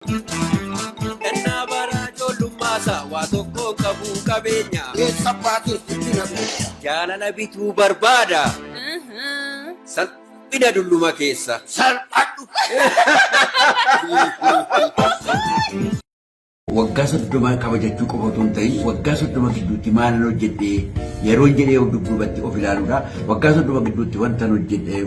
Ennaa baraa ijoollummaa waa tokko qabuu qabeenya. Keessa baatee itti namu. Jaalala bituu barbaada. Salphina dulluma keessa. Salphadhu. Waggaa 30 kabajachuu qofa otoo hin ta'in waggaa 30 gidduutti maalan hojjedhee yeroo jedhee dubbatti of ilaaluudha. Waggaa 30 gidduutti wanta hojjedhee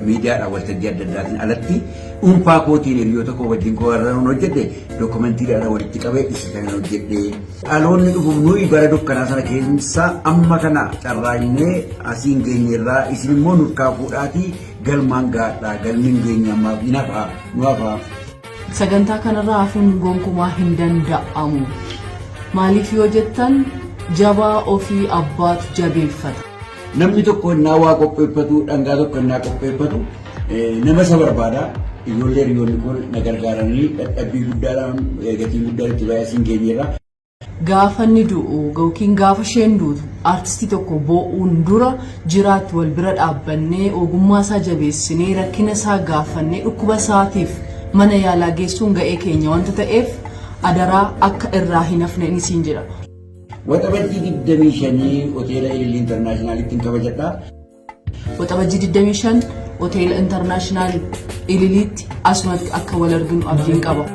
miidiyaadhaan waltajjii adda addaatiin alatti dhuunfaa kootiin hiriyoota koo wajjin koo irraa hojjedhe dookumentiidhaan walitti qabee isa kan hojjedhee dhaloonni dhufuuf nuyi bara dukkanaa sana keessa amma kana carraaqnee asiin geenyerraa isin immoo nurkaa fuudhaatii galmaan gaadhaa galmiin geenya ammaaf hin hafaa nu hafaa. Sagantaa kanarraa hafuun gonkumaa hin danda'amu. Maaliif yoo jettan jabaa ofii abbaatu jabeeffata. Namni tokko innaa waa qopheeffatu dhangaa tokko innaa qopheeffatu nama isa barbaada. Ijoollee hiriyoonni kun na gargaaranii dadhabbii guddaadhaan gatii guddaan itti baay'asiin geenyeerra. Gaafa inni du'u yookiin gaafa isheen duutu artistii tokko boo'uun dura jiraatti wal bira dhaabbannee ogummaa isaa jabeessinee rakkina isaa gaafannee dhukkuba isaatiif mana yaalaa geessuun ga'ee keenya wanta ta'eef adaraa akka irraa hin hafne isiin jira. Waxabajjii 25 hoteela Ililii Intarnaashinaalitti kabajadha. Waxabajjii 25 hoteela Intarnaashinaal Ililiitti asumatti akka wal arginu abdiin qaba.